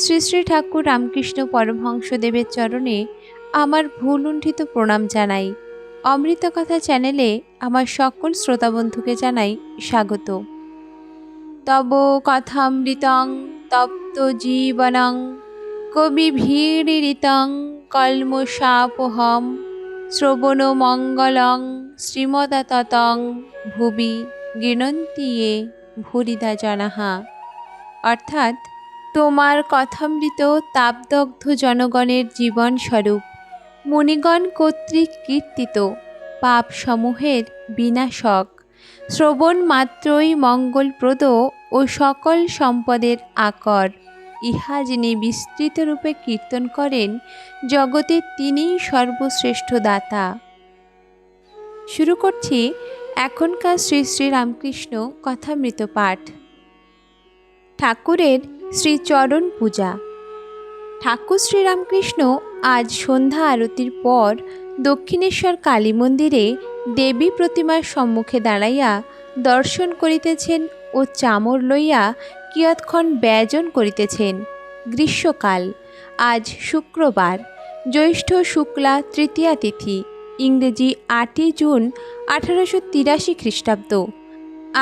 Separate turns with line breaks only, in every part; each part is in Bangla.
শ্রী শ্রী ঠাকুর রামকৃষ্ণ পরমহংসদেবের চরণে আমার ভুলুণ্ঠিত প্রণাম জানাই। অমৃত কথা চ্যানেলে আমার সকল শ্রোতাবন্ধুকে জানাই স্বাগত। তব কথামৃতং তপ্ত জীবনং কবিভীরিতং কল্মষাপহম শ্রবণ মঙ্গলং শ্রীমদাততং ভুবি গৃণন্তি য়ে ভূরিদা জনাহা। অর্থাৎ তোমার কথামৃত তাপদগ্ধ জনগণের জীবন স্বরূপ, মুনিগণ কর্তৃক কীর্তিত পাপসমূহের বিনাশক, শ্রবণ মাত্রই মঙ্গলপ্রদ ও সকল সম্পদের আকর, ইহা যিনি বিস্তৃত রূপে কীর্তন করেন, জগতে তিনিই সর্বশ্রেষ্ঠ দাতা। শুরু করছি এখনকার শ্রী শ্রী রামকৃষ্ণ কথামৃত পাঠ। ঠাকুরের শ্রীচরণ পূজা। ঠাকুর শ্রীরামকৃষ্ণ আজ সন্ধ্যা আরতির পর দক্ষিণেশ্বর কালী মন্দিরে দেবী প্রতিমার সম্মুখে দাঁড়াইয়া দর্শন করিতেছেন ও চামর লইয়া কিয়ৎক্ষণ ব্যজন করিতেছেন। গ্রীষ্মকাল। আজ শুক্রবার, জ্যৈষ্ঠ শুক্লা তৃতীয়া তিথি, ইংরেজি 8 জুন 1883 খ্রিস্টাব্দ।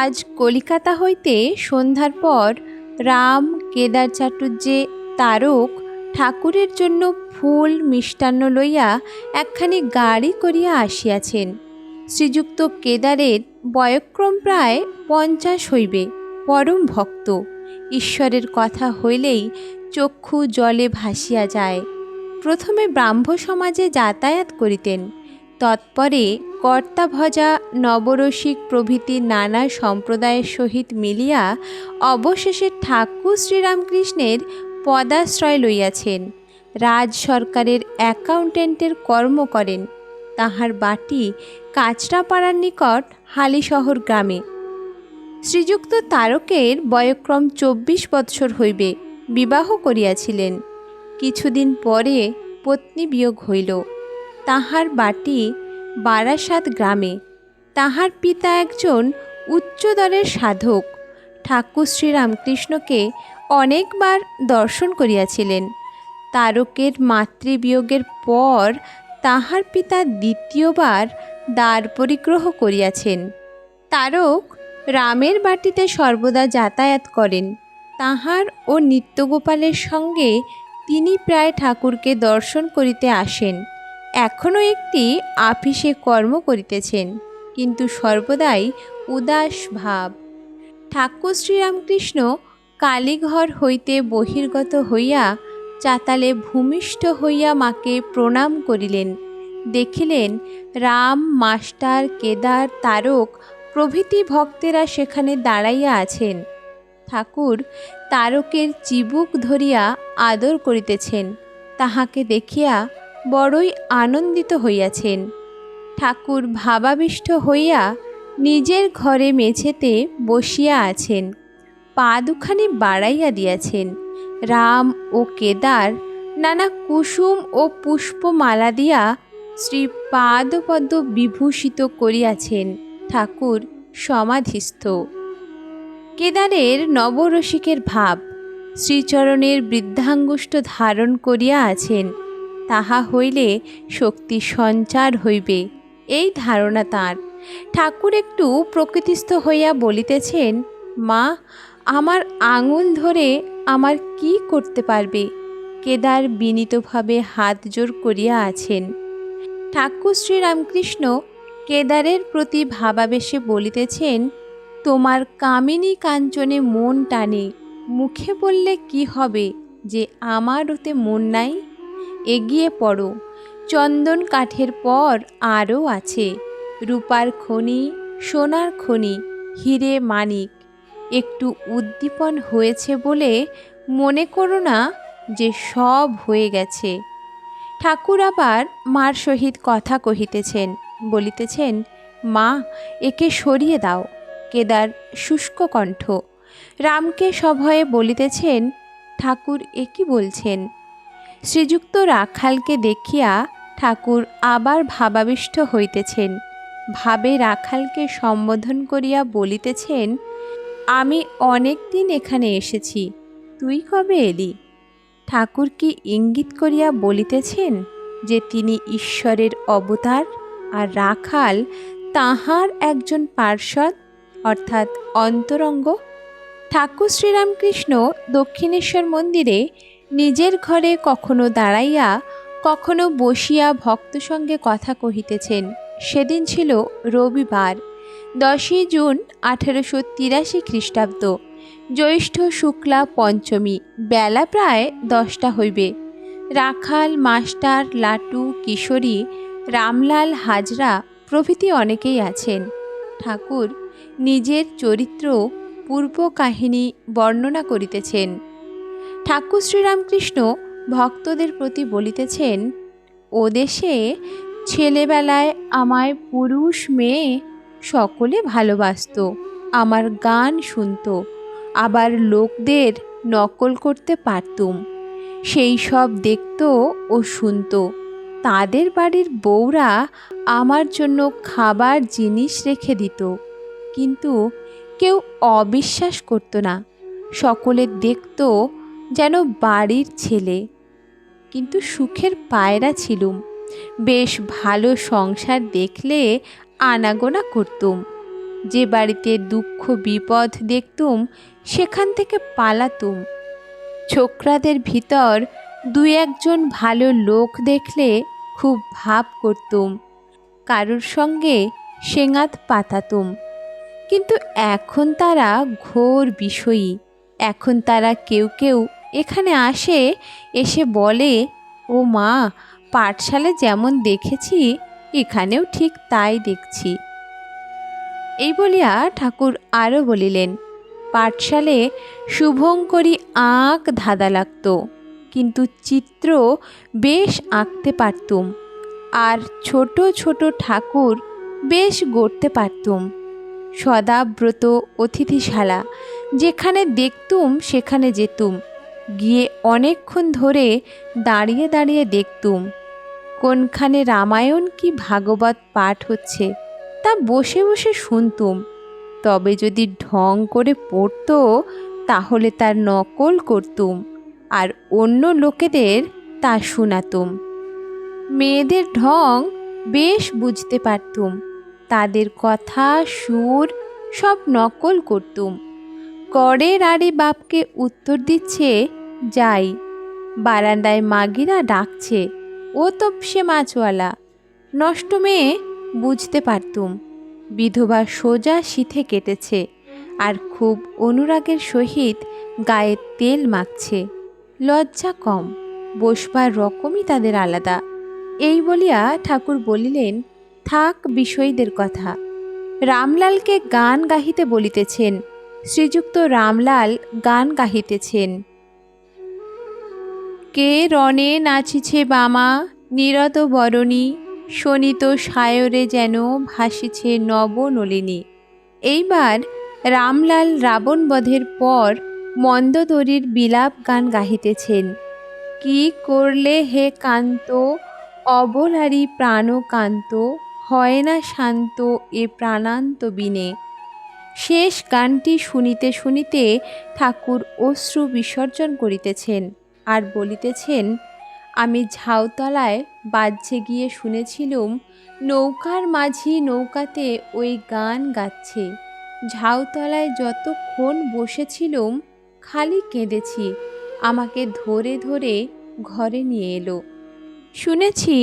আজ কলিকাতা হইতে সন্ধ্যার পর রাম কেদার চাটুর্যে তারক ঠাকুরের জন্য ফুল মিষ্টান্ন লইয়া একখানি গাড়ি করিয়া আসিয়াছেন। শ্রীযুক্ত কেদারের বয়ক্রম প্রায় 50 হইবে। পরম ভক্ত। ঈশ্বরের কথা হইলেই চক্ষু জলে ভাসিয়া যায়। প্রথমে ব্রাহ্ম সমাজে যাতায়াত করিতেন, তৎপরে কর্তাভজা নবরসিক প্রভৃতি নানা সম্প্রদায়ের সহিত মিলিয়া অবশেষে ঠাকুর শ্রীরামকৃষ্ণের পদাশ্রয় লইয়াছেন। রাজ সরকারের অ্যাকাউন্টেন্টের কর্ম করেন। তাহার বাটি কাঁচরাপাড়ার নিকট হালিশহর গ্রামে। শ্রীযুক্ত তারকের বয়ক্রম 24 বৎসর হইবে। বিবাহ করিয়াছিলেন। কিছুদিন পরে পত্নী বিয়োগ হইল। তাহার বাটি বারাসাত গ্রামে। তাহার পিতা একজন উচ্চদরের সাধক। ঠাকুর শ্রীরামকৃষ্ণকে অনেকবার দর্শন করিয়াছিলেন। তারকের মাতৃবিয়োগের পর তাহার পিতা দ্বিতীয়বার দ্বার পরিগ্রহ করিয়াছেন। তারক রামের বাটিতে সর্বদা যাতায়াত করেন। তাহার ও নিত্যগোপালের সঙ্গে তিনি প্রায় ঠাকুরকে দর্শন করিতে আসেন। এখনও একটি আপিসে কর্ম করিতেছেন, কিন্তু সর্বদাই উদাস ভাব। ঠাকুর শ্রীরামকৃষ্ণ কালীঘর হইতে বহির্গত হইয়া চাতালে ভূমিষ্ঠ হইয়া মাকে প্রণাম করিলেন। দেখিলেন রাম, মাস্টার, কেদার, তারক প্রভৃতি ভক্তেরা সেখানে দাঁড়াইয়া আছেন। ঠাকুর তারকের চিবুক ধরিয়া আদর করিতেছেন। তাহাকে দেখিয়া বড়ই আনন্দিত হইয়াছেন। ঠাকুর ভাবাবিষ্ট হইয়া নিজের ঘরে মেঝেতে বসিয়া আছেন। পা দুখানি বাড়াইয়া দিয়াছেন। রাম ও কেদার নানা কুসুম ও পুষ্পমালা দিয়া শ্রী পাদপদ্ম বিভূষিত করিয়াছেন। ঠাকুর সমাধিস্থ। কেদারের নবরসিকের ভাব। শ্রীচরণের বৃদ্ধাঙ্গুষ্ঠ ধারণ করিয়া আছেন। তাহা হইলে শক্তি সঞ্চার হইবে, এই ধারণা তাঁর। ঠাকুর একটু প্রকৃতিস্থ হইয়া বলিতেছেন, মা, আমার আঙুল ধরে আমার কি করতে পারবে? কেদার বিনীতভাবে হাত জোর করিয়া আছেন। ঠাকুর শ্রীরামকৃষ্ণ কেদারের প্রতি ভাবাবেশে বলিতেছেন, তোমার কামিনী কাঞ্চনে মন টানে, মুখে বললে কি হবে যে আমার ওতে মন নাই? এগিয়ে পড়ো। চন্দন কাঠের পর আরও আছে রূপার খনি, সোনার খনি, হিরে মানিক। একটু উদ্দীপন হয়েছে বলে মনে করো না যে সব হয়ে গেছে। ঠাকুর আবার মার সহিত কথা কহিতেছেন, বলিতেছেন, মা, একে সরিয়ে দাও। কেদার শুষ্ক কণ্ঠ। রামকে সভয়ে বলিতেছেন, ঠাকুর এ কি বলছেন? শ্রীযুক্ত রাখালকে দেখিয়া ঠাকুর আবার ভাবাবিষ্ট হইতেছেন। ভাবে রাখালকে সম্বোধন করিয়া বলিতেছেন, আমি অনেক দিন এখানে এসেছি, তুই কবে এলি? ঠাকুর কি ইঙ্গিত করিয়া বলিতেছেন যে তিনি ঈশ্বরের অবতার আর রাখাল তাহার একজন পার্ষদ অর্থাৎ অন্তরঙ্গ? ঠাকুর শ্রীরামকৃষ্ণ দক্ষিণেশ্বর মন্দিরে নিজের ঘরে কখনো দাঁড়াইয়া কখনো বসিয়া ভক্ত সঙ্গে কথা কহিতেছেন। সেদিন ছিল রবিবার, 10ই জুন 1883 খ্রিস্টাব্দ, জ্যৈষ্ঠ শুক্লা পঞ্চমী, বেলা প্রায় 10টা হইবে। রাখাল, মাস্টার, লাটু, কিশোরী, রামলাল, হাজরা প্রভৃতি অনেকেই আছেন। ঠাকুর নিজের চরিত্র পূর্ব কাহিনী বর্ণনা করিতেছেন। ঠাকুর শ্রীরামকৃষ্ণ ভক্তদের প্রতি বলিতেছেন, ও দেশে ছেলেবেলায় আমায় পুরুষ মেয়ে সকলে ভালোবাসত, আমার গান শুনত, আবার লোকদের নকল করতে পারতুম। সেই সব দেখত ও শুনত। তাদের বাড়ির বউরা আমার জন্য খাবার জিনিস রেখে দিত, কিন্তু কেউ অবিশ্বাস করত না। সকলে দেখত যেন বাড়ির ছেলে। কিন্তু সুখের পায়রা ছিলুম। বেশ ভালো সংসার দেখলে আনাগোনা করতুম। যে বাড়িতে দুঃখ বিপদ দেখতুম সেখান থেকে পালাতুম। ছোকরাদের ভিতর 2-1 ভালো লোক দেখলে খুব ভাব করতুম, কারুর সঙ্গে সেঙাত পাতাতুম। কিন্তু এখন তারা ঘোর বিষয়ী। এখন তারা কেউ কেউ এখানে আসে, এসে বলে, ও মা, পাঠশালে যেমন দেখেছি এখানেও ঠিক তাই দেখছি। এই বলিয়া ঠাকুর আরও বলিলেন, পাঠশালে শুভঙ্করী আঁক ধাঁধা লাগত, কিন্তু চিত্র বেশ আঁকতে পারতুম, আর ছোট ছোট ঠাকুর বেশ গড়তে পারতুম। সদাব্রত অতিথিশালা যেখানে দেখতুম সেখানে যেতুম, গিয়ে অনেকক্ষণ ধরে দাঁড়িয়ে দাঁড়িয়ে দেখতুম। কোনখানে রামায়ণ কি ভাগবত পাঠ হচ্ছে তা বসে বসে শুনতুম। তবে যদি ঢং করে পড়তো তাহলে তার নকল করতুম আর অন্য লোকেদের তা শোনাতুম। মেয়েদের ঢং বেশ বুঝতে পারতুম, তাদের কথা সুর সব নকল করতুম। করের আরে বাপকে উত্তর দিচ্ছে, যাই। বারান্দায় মাগিরা ডাকছে, ও তো সে মাছওয়ালা। নষ্ট মেয়ে বুঝতে পারতুম। বিধবা সোজা শীতে কেটেছে আর খুব অনুরাগের সহিত গায়ে তেল মাখছে। লজ্জা কম, বসবার রকমই তাদের আলাদা। এই বলিয়া ঠাকুর বলিলেন, থাক বিষয়ীদের কথা। রামলালকে গান গাহিতে বলিতেছেন। শ্রীযুক্ত রামলাল গান গাহিতেছেন। কে রণে নাচিছে বামা, নিরত বরণী, শোনিত সায়রে যেন ভাসিছে নবনলিনী। এইবার রামলাল রাবণবধের পর মন্দোদরীর বিলাপ গান গাহিতেছেন। কি করলে হে কান্ত, অবলারী প্রাণকান্ত, হয় না শান্ত এ প্রাণান্ত বিনে। শেষ গানটি শুনিতে শুনিতে ঠাকুর অশ্রু বিসর্জন করিতেছেন আর বলিতেছেন, আমি ঝাউতলায় বাহ্যে গিয়ে শুনেছিলুম নৌকার মাঝি নৌকাতে ওই গান গাচ্ছে। ঝাউতলায় যতক্ষণ বসেছিলুম খালি কেঁদেছি। আমাকে ধরে ধরে ঘরে নিয়ে এলো। শুনেছি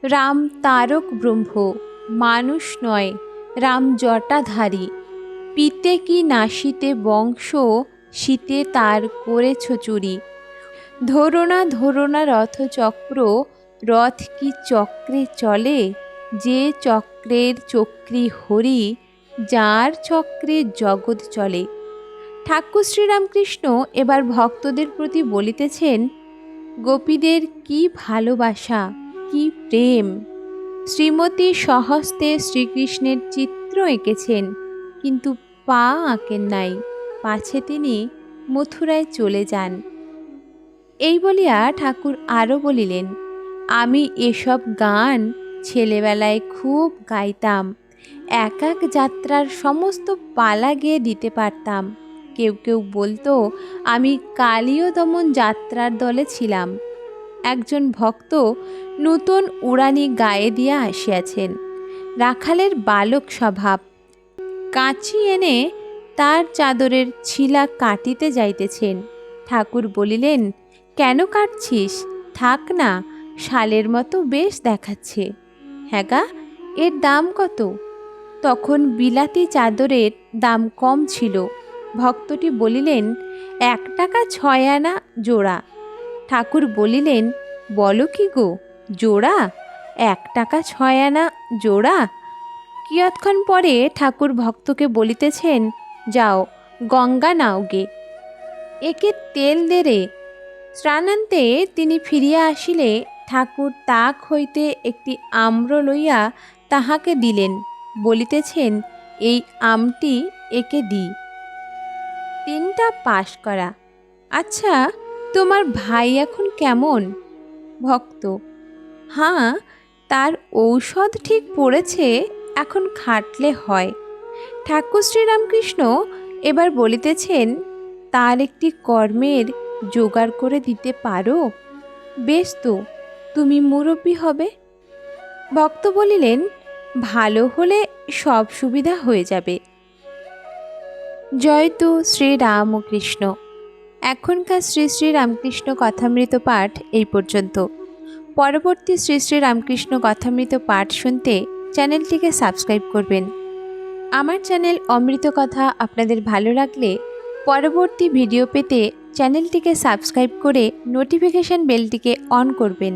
রাম তারক ব্রহ্ম, মানুষ নয়, রাম জটাধারী। পিতে কি নাসিতে বংশ, শীতে তার করেছ চুরি। ধরো না রথচক্র, রথ কি চক্রে চলে, যে চক্রের চক্রী হরি, যার চক্রে জগৎ চলে। ঠাকুর শ্রীরামকৃষ্ণ এবার ভক্তদের প্রতি বলিতেছেন, গোপীদের কি ভালোবাসা, কি প্রেম! শ্রীমতী স্বহস্তে শ্রীকৃষ্ণের চিত্র এঁকেছেন, কিন্তু পা আঁকেন নাই, পাছে তিনি মথুরায় চলে যান। এই বলিয়া ঠাকুর আরও বলিলেন, আমি এসব গান ছেলেবেলায় খুব গাইতাম। এক এক যাত্রার সমস্ত পালা গেয়ে দিতে পারতাম। কেউ কেউ বলতো আমি কালীয় দমন যাত্রার দলে ছিলাম। একজন ভক্ত নূতন উড়ানি গায়ে দিয়া আসিয়াছেন। রাখালের বালক স্বভাব, কাঁচি এনে তার চাদরের ছিলা কাটিতে যাইতেছেন। ঠাকুর বলিলেন, কেন কাটছিস? থাক না, শালের মতো বেশ দেখাচ্ছে। হ্যাঁ গা, এর দাম কত? তখন বিলাতি চাদরের দাম কম ছিল। ভক্তটি বলিলেন, 1 টাকা 6 আনা জোড়া। ঠাকুর বলিলেন, বলো কি গো, জোড়া? 1 টাকা 6 আনা জোড়া? কিয়ৎক্ষণ পরে ঠাকুর ভক্তকে বলিতেছেন, যাও গঙ্গা নাও গে, একে তেল দে রে। স্নানান্তে তিনি ফিরিয়া আসিলে ঠাকুর তাক হইতে একটি আম্র লইয়া তাহাকে দিলেন, বলিতেছেন, এই আমটি একে দি। 3টা পাশ করা। আচ্ছা, তোমার ভাই এখন কেমন? ভক্ত, হ্যাঁ, তার ঔষধ ঠিক পড়েছে, এখন খাটলে হয়। ঠাকুর শ্রীরামকৃষ্ণ এবার বলিতেছেন, তার একটি কর্মের জোগাড় করে দিতে পারো? বেশ তো, তুমি মুরব্বী হবে। ভক্ত বলিলেন, ভালো হলে সব সুবিধা হয়ে যাবে। জয় তো শ্রীরামকৃষ্ণ। এখনকার শ্রী শ্রী রামকৃষ্ণ কথামৃত পাঠ এই পর্যন্ত। পরবর্তী শ্রী শ্রী রামকৃষ্ণ কথামৃত পাঠ শুনতে চ্যানেলটিকে সাবস্ক্রাইব করবেন। আমার চ্যানেল অমৃত কথা আপনাদের ভালো লাগলে পরবর্তী ভিডিও পেতে চ্যানেলটিকে সাবস্ক্রাইব করে নোটিফিকেশন বেলটিকে অন করবেন।